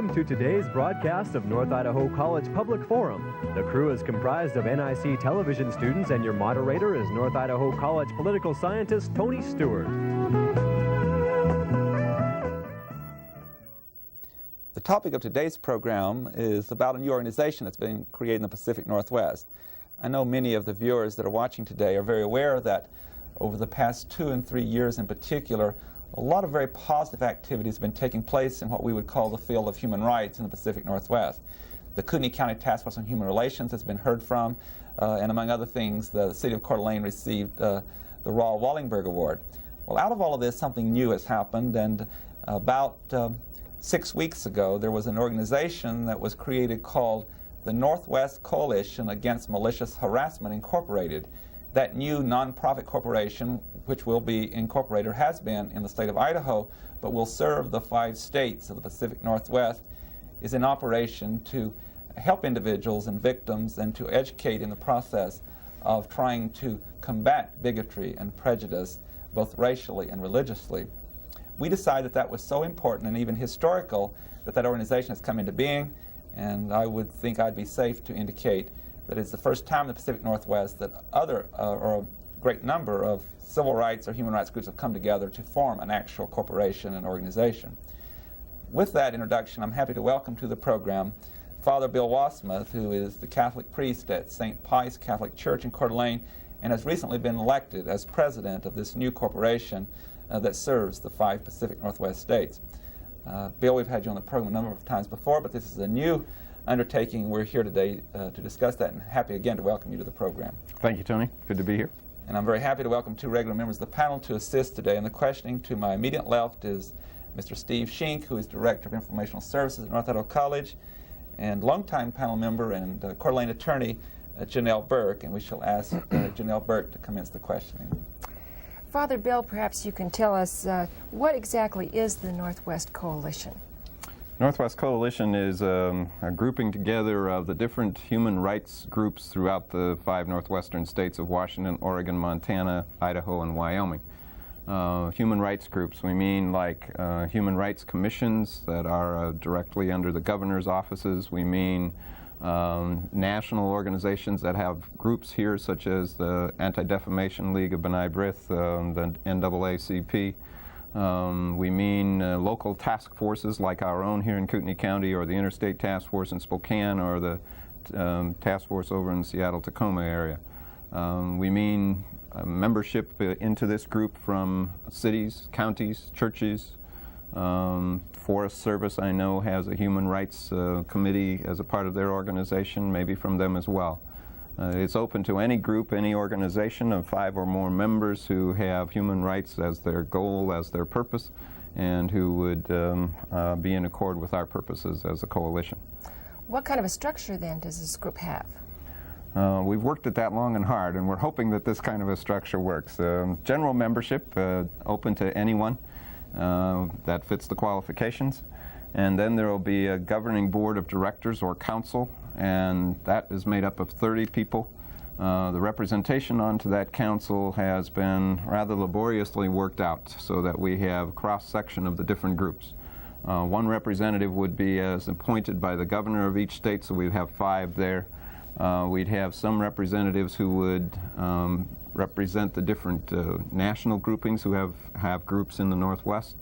Welcome to today's broadcast of North Idaho College Public Forum. The crew is comprised of NIC television students, and your moderator is North Idaho College political scientist Tony Stewart. The topic of today's program is about a new organization that's been created in the Pacific Northwest. I know many of the viewers that are watching today are very aware that over the past 2 and 3 years in particular, a lot of very positive activities have been taking place in what we would call the field of human rights in the Pacific Northwest. The Kootenai County Task Force on Human Relations has been heard from, and among other things, the City of Coeur d'Alene received the Raul Wallingberg Award. Well, out of all of this, something new has happened, and about 6 weeks ago, there was an organization that was created called the Northwest Coalition Against Malicious Harassment, Incorporated. That new nonprofit corporation, which will be incorporated, or has been in the state of Idaho, but will serve the 5 states of the Pacific Northwest, is in operation to help individuals and victims and to educate in the process of trying to combat bigotry and prejudice, both racially and religiously. We decided that was so important and even historical that that organization has come into being, and I would think I'd be safe to indicate that it's the first time in the Pacific Northwest that other, or a great number of civil rights or human rights groups have come together to form an actual corporation and organization. With that introduction, I'm happy to welcome to the program Father Bill Wasmuth, who is the Catholic priest at St. Pius Catholic Church in Coeur d'Alene and has recently been elected as president of this new corporation that serves the 5 Pacific Northwest states. Bill, we've had you on the program a number of times before, but this is a new undertaking. We're here today to discuss that, and happy again to welcome you to the program. Thank you, Tony. Good to be here. And I'm very happy to welcome 2 regular members of the panel to assist today in the questioning. To my immediate left is Mr. Steve Shink, who is Director of Informational Services at North Idaho College, and longtime panel member and Coeur d'Alene attorney Janelle Burke, and we shall ask Janelle Burke to commence the questioning. Father Bill, perhaps you can tell us what exactly is the Northwest Coalition? Northwest Coalition is a grouping together of the different human rights groups throughout the 5 northwestern states of Washington, Oregon, Montana, Idaho, and Wyoming. Human rights groups, we mean like human rights commissions that are directly under the governor's offices. We mean national organizations that have groups here, such as the Anti-Defamation League of B'nai B'rith, the NAACP. We mean local task forces like our own here in Kootenai County, or the Interstate Task Force in Spokane, or the task force over in the Seattle-Tacoma area. We mean membership into this group from cities, counties, churches. Forest Service, I know, has a human rights committee as a part of their organization, maybe from them as well. It's open to any group, any organization of 5 or more members who have human rights as their goal, as their purpose, and who would be in accord with our purposes as a coalition. What kind of a structure, then, does this group have? We've worked at that long and hard, and we're hoping that this kind of a structure works. General membership, open to anyone that fits the qualifications. And then there will be a governing board of directors or council, and that is made up of 30 people. The representation onto that council has been rather laboriously worked out so that we have cross-section of the different groups. One representative would be as appointed by the governor of each state, so we'd have 5 there. We'd have some representatives who would represent the different national groupings who have groups in the Northwest,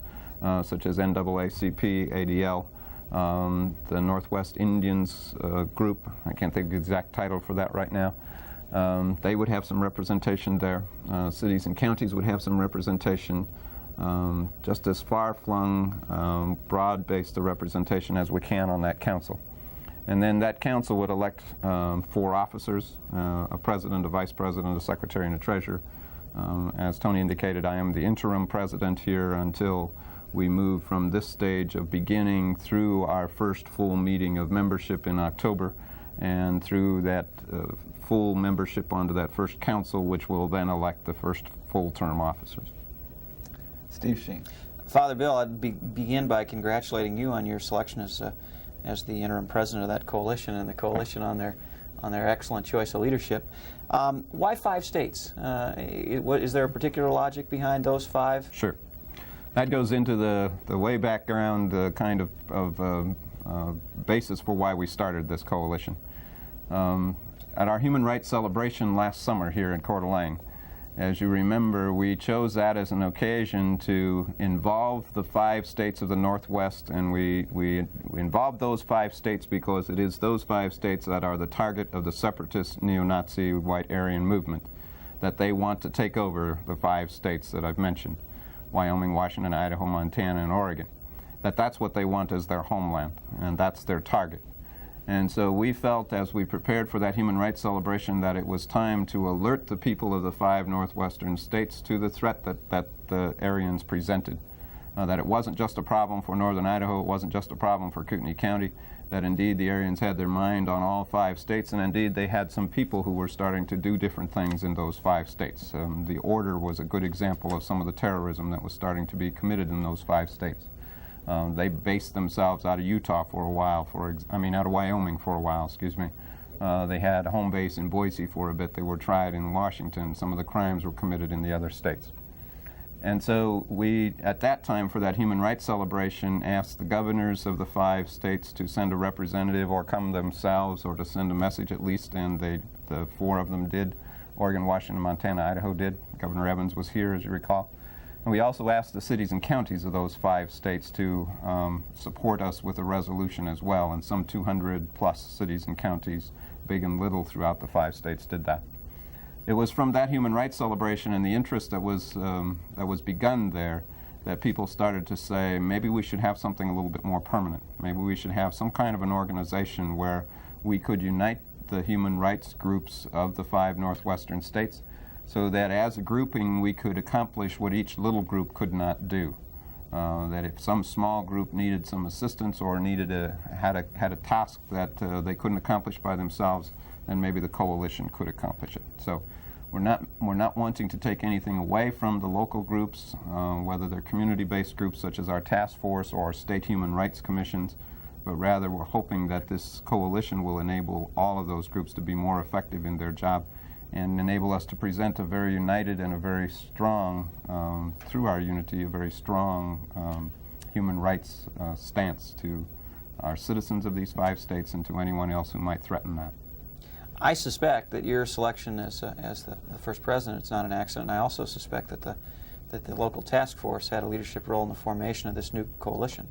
such as NAACP, ADL, the Northwest Indians group. I can't think of the exact title for that right now. They would have some representation there. Cities and counties would have some representation. Just as far-flung, broad-based a representation as we can on that council. And then that council would elect 4 officers, a president, a vice president, a secretary, and a treasurer. As Tony indicated, I am the interim president here until we move from this stage of beginning through our first full meeting of membership in October, and through that full membership onto that first council, which will then elect the first full-term officers. Steve Sheen. Father Bill, I'd begin by congratulating you on your selection as the interim president of that coalition, and the coalition on their excellent choice of leadership. Why 5 states? Is there a particular logic behind those 5? Sure. That goes into the way background kind of basis for why we started this coalition. At our Human Rights Celebration last summer here in Coeur d'Alene, as you remember, we chose that as an occasion to involve the 5 states of the Northwest, and we involved those 5 states because it is those 5 states that are the target of the separatist neo-Nazi white Aryan movement, that they want to take over the 5 states that I've mentioned, Wyoming, Washington, Idaho, Montana, and Oregon, that's what they want as their homeland, and that's their target. And so we felt, as we prepared for that Human Rights Celebration, that it was time to alert the people of the 5 northwestern states to the threat that the Aryans presented. That it wasn't just a problem for northern Idaho, it wasn't just a problem for Kootenai County, that indeed the Aryans had their mind on all 5 states, and indeed they had some people who were starting to do different things in those 5 states. The Order was a good example of some of the terrorism that was starting to be committed in those 5 states. They based themselves out of Utah for a while, out of Wyoming for a while, excuse me. They had a home base in Boise for a bit. They were tried in Washington. Some of the crimes were committed in the other states. And so we, at that time, for that Human Rights Celebration, asked the governors of the 5 states to send a representative or come themselves, or to send a message at least, and the 4 of them did. Oregon, Washington, Montana, Idaho did. Governor Evans was here, as you recall. And we also asked the cities and counties of those 5 states to support us with a resolution as well, and some 200+ cities and counties, big and little, throughout the 5 states did that. It was from that Human Rights Celebration and the interest that was begun there that people started to say, maybe we should have something a little bit more permanent. Maybe we should have some kind of an organization where we could unite the human rights groups of the 5 northwestern states, so that as a grouping we could accomplish what each little group could not do. That if some small group needed some assistance or had a task that they couldn't accomplish by themselves, then maybe the coalition could accomplish it. So we're not wanting to take anything away from the local groups, whether they're community-based groups such as our task force or state human rights commissions, but rather we're hoping that this coalition will enable all of those groups to be more effective in their job, and enable us to present a very united and a very strong, through our unity, a very strong human rights stance to our citizens of these 5 states and to anyone else who might threaten that. I suspect that your selection as the first president is not an accident. I also suspect that the local task force had a leadership role in the formation of this new coalition.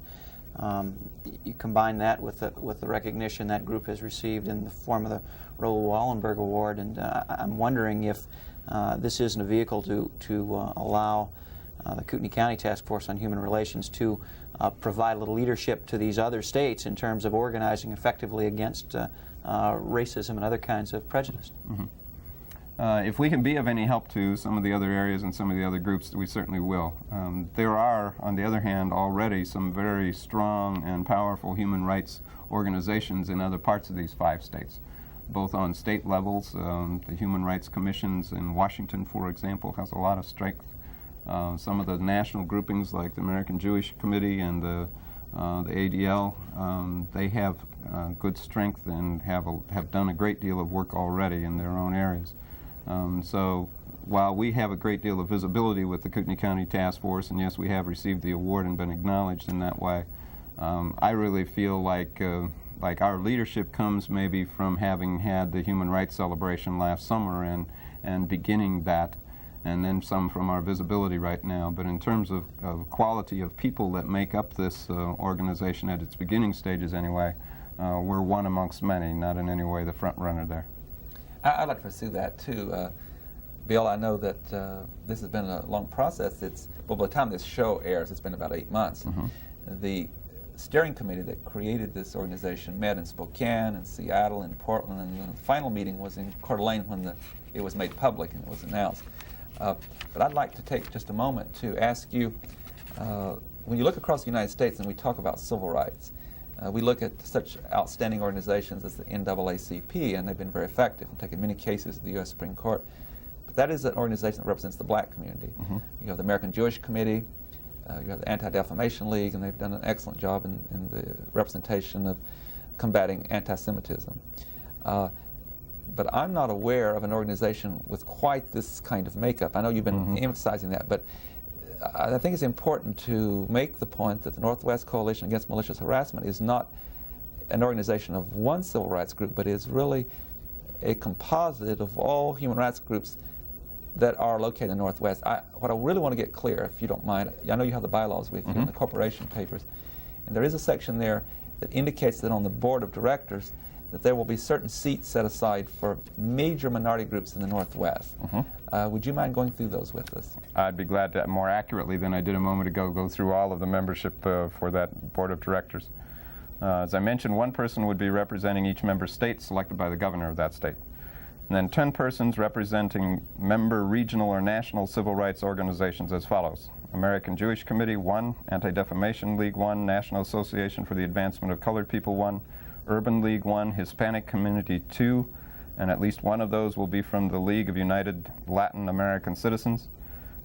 You combine that with the recognition that group has received in the form of the Raoul Wallenberg Award, and I'm wondering if this isn't a vehicle to allow the Kootenai County Task Force on Human Relations to provide a little leadership to these other states in terms of organizing effectively against racism and other kinds of prejudice. Mm-hmm. If we can be of any help to some of the other areas and some of the other groups, we certainly will. There are, on the other hand, already some very strong and powerful human rights organizations in other parts of these 5 states, both on state levels. The Human Rights Commissions in Washington, for example, has a lot of strength. Some of the national groupings like the American Jewish Committee and the ADL, they have good strength and have done a great deal of work already in their own areas. So while we have a great deal of visibility with the Kootenai County Task Force, and yes, we have received the award and been acknowledged in that way, I really feel like our leadership comes maybe from having had the Human Rights Celebration last summer and beginning that, and then some from our visibility right now. But in terms of quality of people that make up this organization at its beginning stages anyway, we're one amongst many, not in any way the front runner there. I'd like to pursue that too. Bill, I know that this has been a long process. By the time this show airs, it's been about 8 months. Mm-hmm. The steering committee that created this organization met in Spokane and Seattle and Portland, and the final meeting was in Coeur d'Alene when it was made public and it was announced. But I'd like to take just a moment to ask you, when you look across the United States and we talk about civil rights, we look at such outstanding organizations as the NAACP, and they've been very effective in taking many cases to the U.S. Supreme Court. But that is an organization that represents the black community. Mm-hmm. You have the American Jewish Committee, you have the Anti-Defamation League, and they've done an excellent job in the representation of combating anti-Semitism. But I'm not aware of an organization with quite this kind of makeup. I know you've been Mm-hmm. emphasizing that, but I think it's important to make the point that the Northwest Coalition Against Malicious Harassment is not an organization of one civil rights group, but is really a composite of all human rights groups that are located in the Northwest. What I really want to get clear, if you don't mind, I know you have the bylaws with you and the corporation papers, and there is a section there that indicates that on the board of directors that there will be certain seats set aside for major minority groups in the Northwest. Would you mind going through those with us? I'd be glad to, more accurately than I did a moment ago, go through all of the membership for that board of directors. As I mentioned, one person would be representing each member state selected by the governor of that state. And then 10 persons representing member regional or national civil rights organizations as follows. American Jewish Committee 1, Anti-Defamation League 1, National Association for the Advancement of Colored People 1, Urban League 1, Hispanic Community 2, and at least one of those will be from the League of United Latin American Citizens,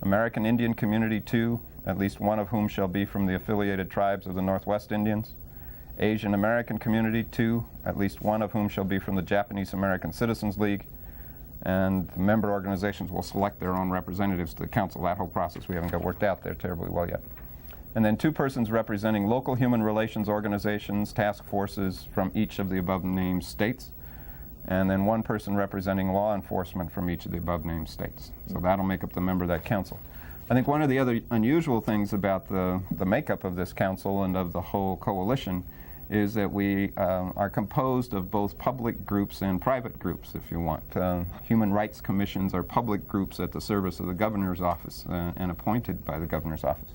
American Indian Community 2, at least one of whom shall be from the affiliated tribes of the Northwest Indians, Asian American Community 2, at least one of whom shall be from the Japanese American Citizens League, and the member organizations will select their own representatives to the council. That whole process we haven't got worked out there terribly well yet. And then 2 persons representing local human relations organizations, task forces from each of the above-named states, and then 1 person representing law enforcement from each of the above-named states. So that'll make up the member of that council. I think one of the other unusual things about the makeup of this council and of the whole coalition is that we are composed of both public groups and private groups, if you want. Human rights commissions are public groups at the service of the governor's office and appointed by the governor's office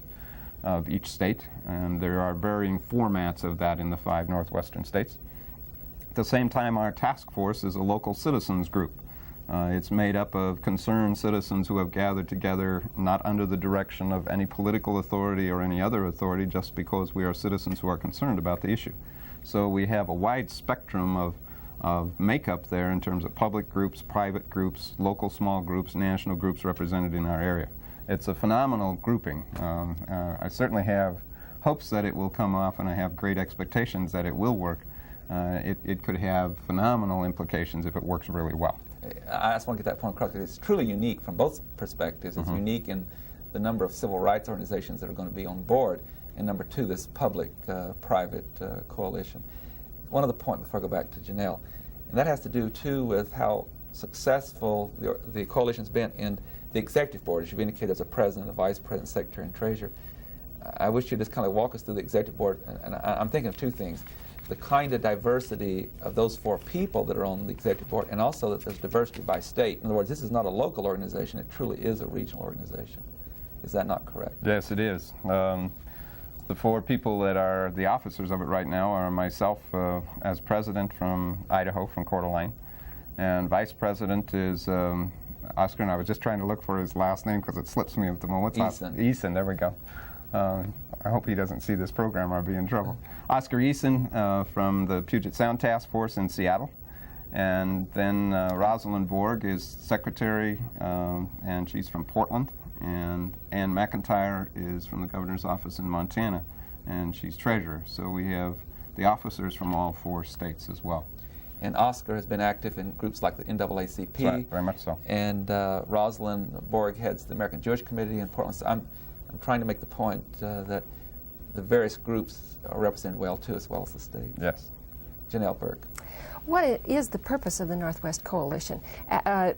of each state, and there are varying formats of that in the 5 northwestern states. At the same time, our task force is a local citizens group. It's made up of concerned citizens who have gathered together not under the direction of any political authority or any other authority, just because we are citizens who are concerned about the issue. So we have a wide spectrum of makeup there in terms of public groups, private groups, local small groups, national groups represented in our area. It's a phenomenal grouping. I certainly have hopes that it will come off, and I have great expectations that it will work. It could have phenomenal implications if it works really well. I just want to get that point across. It's truly unique from both perspectives. It's unique in the number of civil rights organizations that are going to be on board, and number 2, this public-private coalition. One other point before I go back to Janelle, and that has to do, too, with how successful the coalition's been in the executive board. As you've indicated, as a president, a vice president, secretary, and treasurer. I wish you'd just kind of walk us through the executive board, and I'm thinking of 2 things. The kind of diversity of those 4 people that are on the executive board, and also that there's diversity by state. In other words, this is not a local organization, it truly is a regional organization. Is that not correct? Yes, it is. The 4 people that are the officers of it right now are myself as president from Idaho, from Coeur d'Alene, and vice president is Oscar, and I was just trying to look for his last name because it slips me at the moment. Eason, there we go. I hope he doesn't see this program or I'll be in trouble. Oscar Eason from the Puget Sound Task Force in Seattle. And then Rosalind Borg is secretary, and she's from Portland. And Ann McIntyre is from the governor's office in Montana, and she's treasurer. So we have the officers from all 4 states as well. And Oscar has been active in groups like the NAACP. Right, very much so. And Rosalind Borg heads the American Jewish Committee in Portland. So I'm trying to make the point that the various groups are represented well, too, as well as the state. Yes. Janelle Burke. What is the purpose of the Northwest Coalition?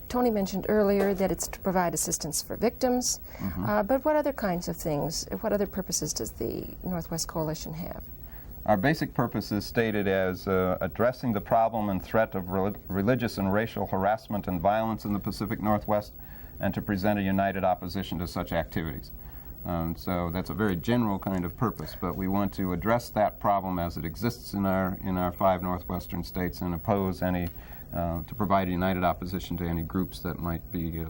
Tony mentioned earlier that it's to provide assistance for victims, but what other kinds of things, what other purposes does the Northwest Coalition have? Our basic purpose is stated as addressing the problem and threat of religious and racial harassment and violence in the Pacific Northwest, and to present a united opposition to such activities. So that's a very general kind of purpose, but we want to address that problem as it exists in our 5 northwestern states and oppose any, to provide a united opposition to any groups that might be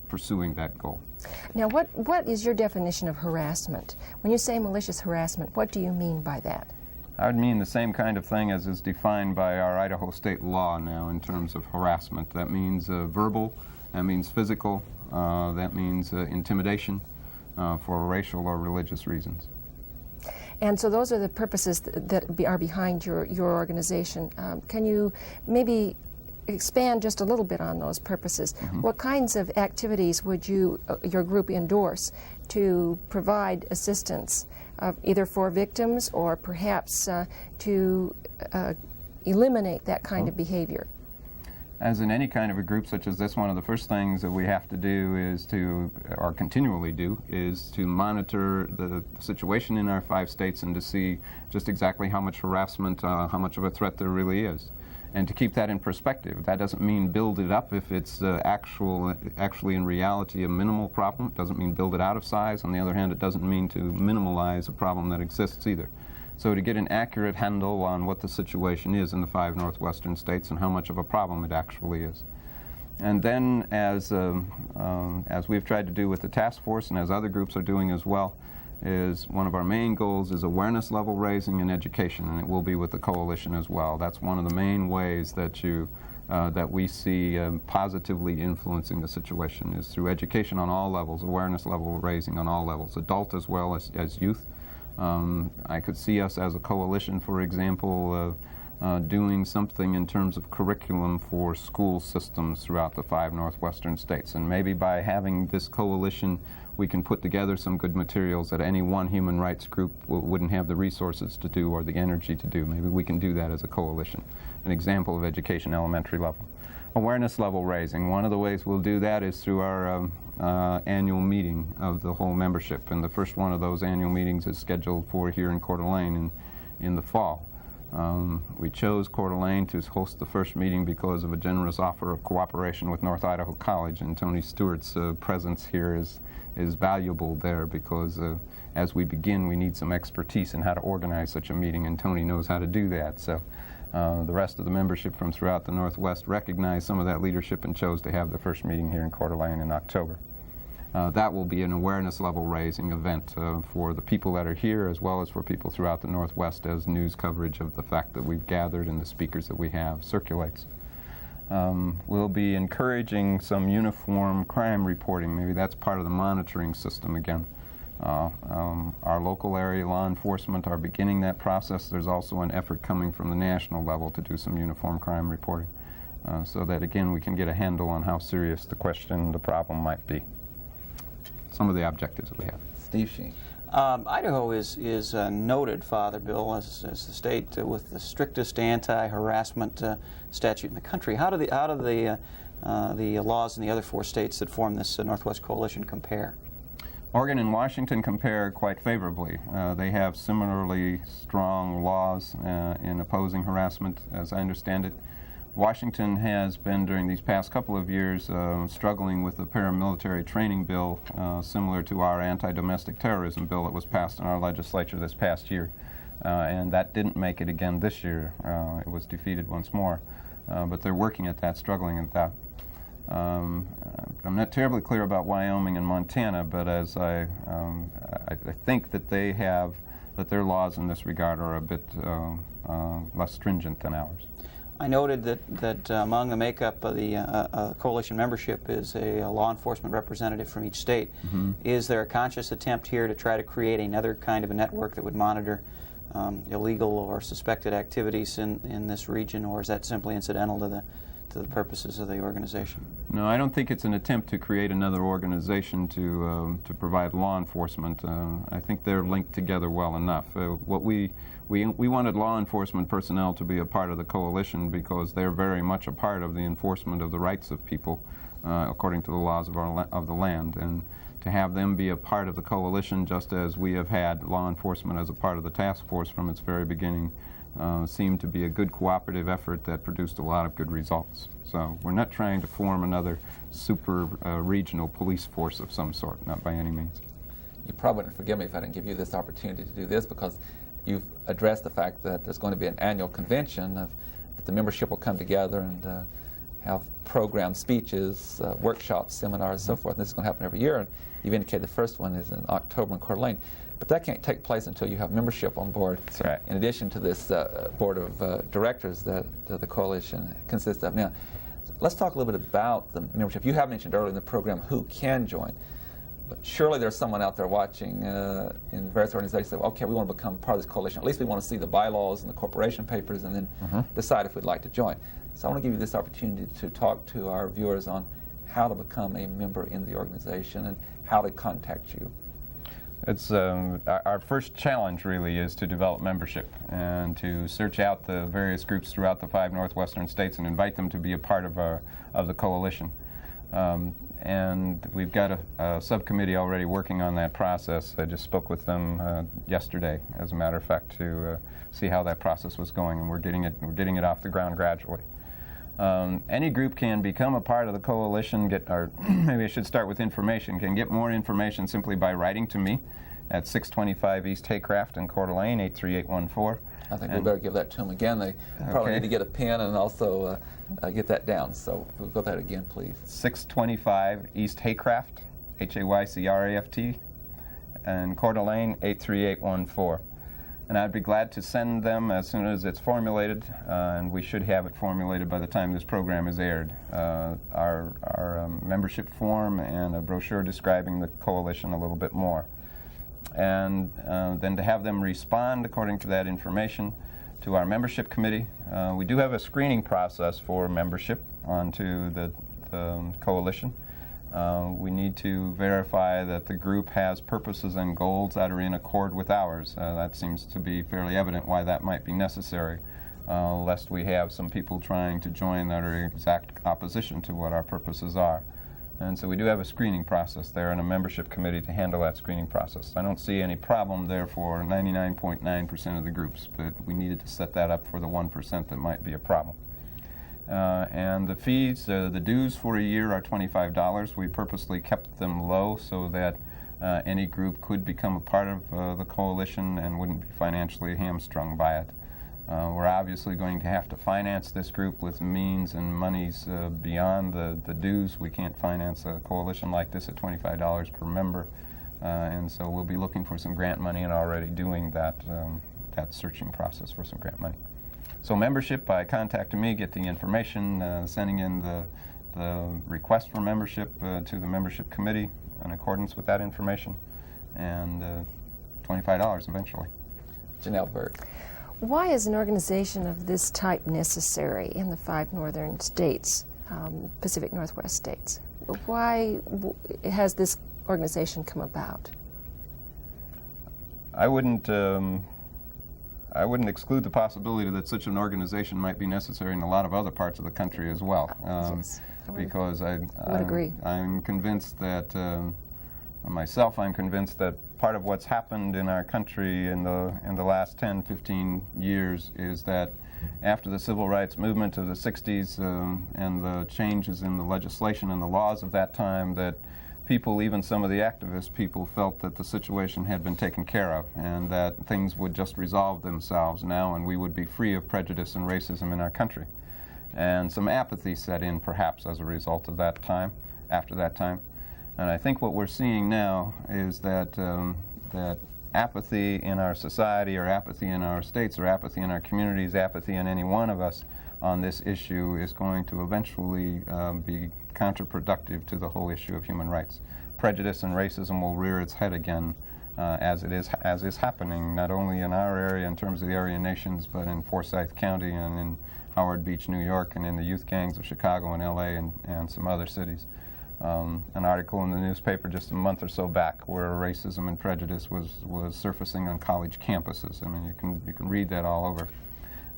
pursuing that goal. Now, what is your definition of harassment? When you say malicious harassment, what do you mean by that? I would mean the same kind of thing as is defined by our Idaho state law now in terms of harassment. That means verbal, that means physical, that means intimidation for racial or religious reasons. And so those are the purposes that are behind your organization. Can you maybe expand just a little bit on those purposes. What kinds of activities would your group endorse to provide assistance, either for victims or perhaps to eliminate that kind of behavior? As in any kind of a group such as this, one of the first things that we have to do is or continually do, is to monitor the situation in our 5 states and to see just exactly how much harassment, how much of a threat there really is. And to keep that in perspective. That doesn't mean build it up if it's actually in reality a minimal problem. It doesn't mean build it out of size. On the other hand, it doesn't mean to minimalize a problem that exists either. So to get an accurate handle on what the situation is in the 5 northwestern states and how much of a problem it actually is. And then as we've tried to do with the task force and as other groups are doing as well, is one of our main goals is awareness level raising and education, and it will be with the coalition as well. That's one of the main ways that that we see positively influencing the situation, is through education on all levels, awareness level raising on all levels, adult as well as youth. I could see us as a coalition, for example, doing something in terms of curriculum for school systems throughout the 5 northwestern states. And maybe by having this coalition, we can put together some good materials that any one human rights group wouldn't have the resources to do or the energy to do. Maybe we can do that as a coalition. An example of education, elementary level. Awareness level raising. One of the ways we'll do that is through our annual meeting of the whole membership, and the first one of those annual meetings is scheduled for here in Coeur d'Alene in the fall. We chose Coeur d'Alene to host the first meeting because of a generous offer of cooperation with North Idaho College, and Tony Stewart's presence here is valuable there because as we begin we need some expertise in how to organize such a meeting, and Tony knows how to do that. So the rest of the membership from throughout the Northwest recognized some of that leadership and chose to have the first meeting here in Coeur d'Alene in October. That will be an awareness level raising event for the people that are here as well as for people throughout the Northwest, as news coverage of the fact that we've gathered and the speakers that we have circulates. We'll be encouraging some uniform crime reporting. Maybe that's part of the monitoring system again. Our local area law enforcement are beginning that process. There's also an effort coming from the national level to do some uniform crime reporting so that, again, we can get a handle on how serious the problem might be. Some of the objectives that we have. Steve Sheen. Idaho is noted, Father Bill, as the state with the strictest anti-harassment statute in the country. How do the laws in the other 4 states that form this Northwest Coalition compare? Oregon and Washington compare quite favorably. They have similarly strong laws in opposing harassment, as I understand it. Washington has been, during these past couple of years, struggling with a paramilitary training bill similar to our anti-domestic terrorism bill that was passed in our legislature this past year. And that didn't make it again this year. It was defeated once more. But they're working at that, struggling at that. I'm not terribly clear about Wyoming and Montana, but as I think that that their laws in this regard are a bit less stringent than ours. I noted that among the makeup of the coalition membership is a law enforcement representative from each state. Mm-hmm. Is there a conscious attempt here to try to create another kind of a network that would monitor illegal or suspected activities in this region, or is that simply incidental to the purposes of the organization? No, I don't think it's an attempt to create another organization to provide law enforcement. I think they're linked together well enough. We wanted law enforcement personnel to be a part of the coalition because they're very much a part of the enforcement of the rights of people according to the laws of the land. And to have them be a part of the coalition, just as we have had law enforcement as a part of the task force from its very beginning, seemed to be a good cooperative effort that produced a lot of good results. So we're not trying to form another super regional police force of some sort, not by any means. You probably wouldn't forgive me if I didn't give you this opportunity to do this, because you've addressed the fact that there's going to be an annual convention that the membership will come together and have programs, speeches, workshops, seminars, and so forth. And this is going to happen every year. And you've indicated the first one is in October in Coeur d'Alene. But that can't take place until you have membership on board. That's right. In addition to this board of directors that the coalition consists of. Now, let's talk a little bit about the membership. You have mentioned earlier in the program who can join. But surely there's someone out there watching in various organizations that say, okay, we want to become part of this coalition. At least we want to see the bylaws and the corporation papers and then decide if we'd like to join. So I want to give you this opportunity to talk to our viewers on how to become a member in the organization and how to contact you. It's our first challenge really is to develop membership and to search out the various groups throughout the 5 northwestern states and invite them to be a part of the coalition. And we've got a subcommittee already working on that process. I just spoke with them yesterday, as a matter of fact, to see how that process was going, and we're getting it off the ground gradually. Any group can become a part of the coalition, or maybe I should start with information, can get more information simply by writing to me at 625 East Haycraft in Coeur d'Alene, 83814. I think we better give that to them again. They probably need to get a pen and also get that down. So we'll go that again, please. 625 East Haycraft, Haycraft, and Coeur d'Alene, 83814. And I'd be glad to send them as soon as it's formulated, and we should have it formulated by the time this program is aired. Our membership form and a brochure describing the coalition a little bit more. And then to have them respond according to that information to our membership committee. We do have a screening process for membership onto the coalition. We need to verify that the group has purposes and goals that are in accord with ours. That seems to be fairly evident why that might be necessary, lest we have some people trying to join that are in exact opposition to what our purposes are. And so we do have a screening process there and a membership committee to handle that screening process. I don't see any problem there for 99.9% of the groups, but we needed to set that up for the 1% that might be a problem. And the fees, the dues for a year are $25. We purposely kept them low so that any group could become a part of the coalition and wouldn't be financially hamstrung by it. We're obviously going to have to finance this group with means and monies beyond the dues. We can't finance a coalition like this at $25 per member, and so we'll be looking for some grant money and already doing that searching process for some grant money. So membership, by contacting me, get the information, sending in the request for membership to the membership committee in accordance with that information, and $25 eventually. Janelle Berg. Why is an organization of this type necessary in the 5 northern states, Pacific Northwest states? Why has this organization come about? I wouldn't exclude the possibility that such an organization might be necessary in a lot of other parts of the country as well. Yes, because I would agree. I'm convinced that, myself, I'm convinced that part of what's happened in our country in the last 10, 15 years is that after the civil rights movement of the 60s and the changes in the legislation and the laws of that time, that people, even some of the activist people, felt that the situation had been taken care of and that things would just resolve themselves now and we would be free of prejudice and racism in our country. And some apathy set in perhaps as a result of that time, after that time. And I think what we're seeing now is that that apathy in our society, or apathy in our states, or apathy in our communities, apathy in any one of us on this issue is going to eventually be counterproductive to the whole issue of human rights. Prejudice and racism will rear its head again, as is happening not only in our area in terms of the Aryan nations, but in Forsyth County and in Howard Beach, New York, and in the youth gangs of Chicago and LA and some other cities. An article in the newspaper just a month or so back where racism and prejudice was surfacing on college campuses. I mean, you can read that all over.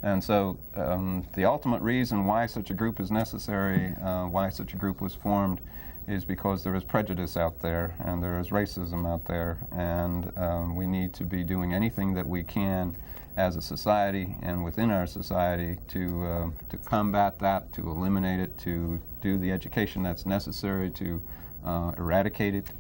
And so the ultimate reason why such a group is necessary, why such a group was formed, is because there is prejudice out there and there is racism out there, and we need to be doing anything that we can as a society and within our society to combat that, to eliminate it, to do the education that's necessary to eradicate it.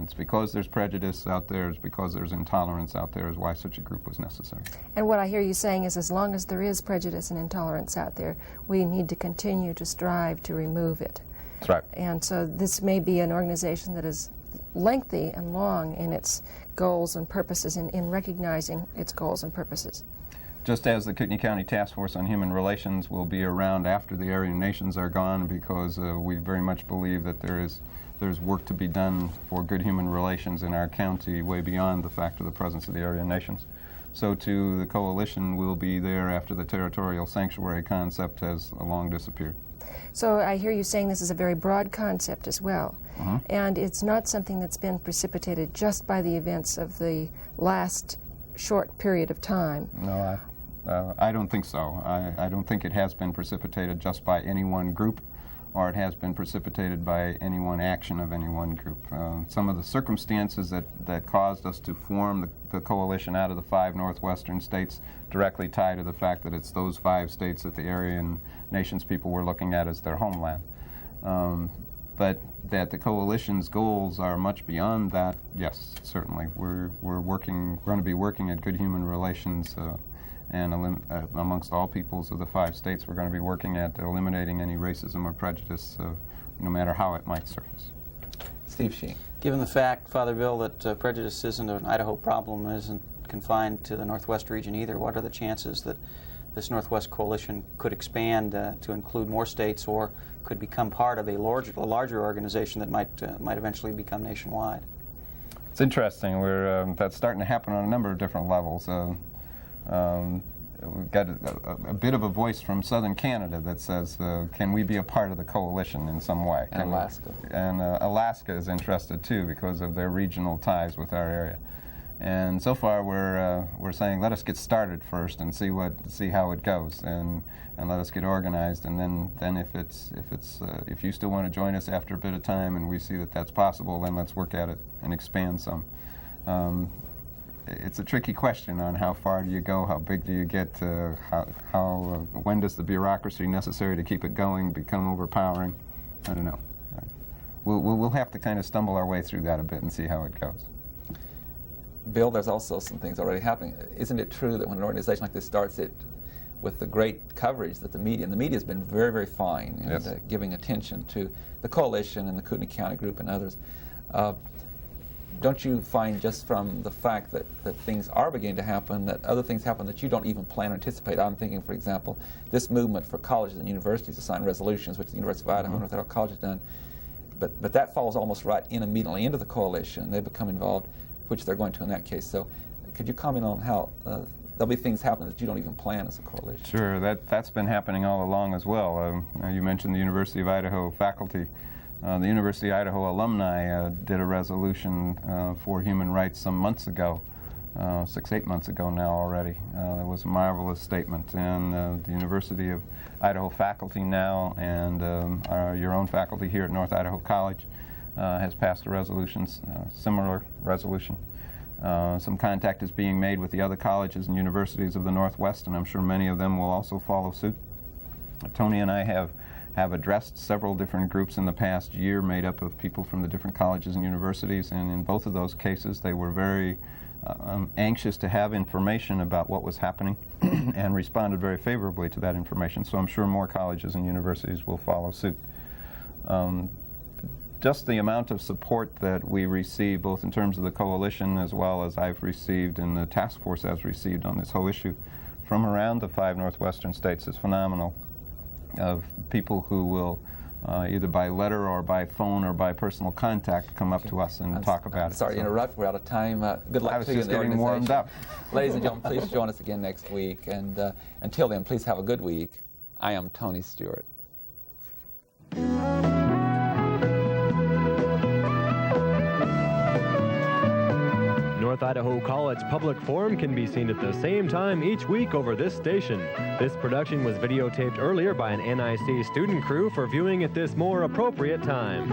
It's because there's prejudice out there, it's because there's intolerance out there is why such a group was necessary. And what I hear you saying is as long as there is prejudice and intolerance out there, we need to continue to strive to remove it. That's right. And so this may be an organization that is lengthy and long in its goals and purposes, in recognizing its goals and purposes. Just as the Kootenai County Task Force on Human Relations will be around after the Aryan nations are gone, because we very much believe that there's work to be done for good human relations in our county way beyond the fact of the presence of the Aryan nations. so too the coalition will be there after the territorial sanctuary concept has long disappeared. So I hear you saying this is a very broad concept as well, and it's not something that's been precipitated just by the events of the last short period of time. No, I don't think so. I don't think it has been precipitated just by any one group, or it has been precipitated by any one action of any one group. Some of the circumstances that caused us to form the coalition out of the 5 northwestern states directly tie to the fact that it's those 5 states that the Aryan nations people were looking at as their homeland. But that the coalition's goals are much beyond that, yes, certainly. We're going to be working at good human relations and amongst all peoples of the 5 states. We're going to be working at eliminating any racism or prejudice, no matter how it might surface. Steve Sheen. Given the fact, Father Bill, that prejudice isn't an Idaho problem, isn't confined to the Northwest region either, what are the chances that this Northwest Coalition could expand to include more states, or could become part of a larger organization that might eventually become nationwide? It's interesting. That's starting to happen on a number of different levels. We've got a bit of a voice from southern Canada that says, can we be a part of the coalition in some way? And Alaska. And Alaska is interested too because of their regional ties with our area. And so far we're saying, let us get started first and see how it goes, and let us get organized, and then if you still want to join us after a bit of time and we see that that's possible, then let's work at it and expand some. It's a tricky question on how far do you go, how big do you get, when does the bureaucracy necessary to keep it going become overpowering? I don't know. We'll have to kind of stumble our way through that a bit and see how it goes. Bill, there's also some things already happening. Isn't it true that when an organization like this starts, it with the great coverage that the media has been very, very fine in yes. Giving attention to the coalition and the Kootenai County group and others. Don't you find just from the fact that things are beginning to happen, that other things happen that you don't even plan or anticipate? I'm thinking, for example, this movement for colleges and universities to sign resolutions, which the University of Idaho and North Idaho College has done, but that falls almost right immediately into the coalition. They become involved, which they're going to in that case. So could you comment on how there'll be things happen that you don't even plan as a coalition? Sure, that's been happening all along as well. You mentioned the University of Idaho faculty. The University of Idaho alumni did a resolution for human rights some months ago, 6-8 months ago now already. That was a marvelous statement, and the University of Idaho faculty now and your own faculty here at North Idaho College has passed a resolution, similar resolution. Some contact is being made with the other colleges and universities of the Northwest, and I'm sure many of them will also follow suit. Tony and I have addressed several different groups in the past year made up of people from the different colleges and universities, and in both of those cases they were very anxious to have information about what was happening and responded very favorably to that information. So I'm sure more colleges and universities will follow suit. Just the amount of support that we receive, both in terms of the coalition as well as I've received and the task force has received on this whole issue from around the 5 northwestern states, is phenomenal, of people who will either by letter or by phone or by personal contact come up to us and talk about it. Sorry to interrupt, we're out of time. Good luck to you in the organization. I was just getting warmed up. Ladies and gentlemen, please join us again next week, and until then, please have a good week. I am Tony Stewart. North Idaho College Public Forum can be seen at the same time each week over this station. This production was videotaped earlier by an NIC student crew for viewing at this more appropriate time.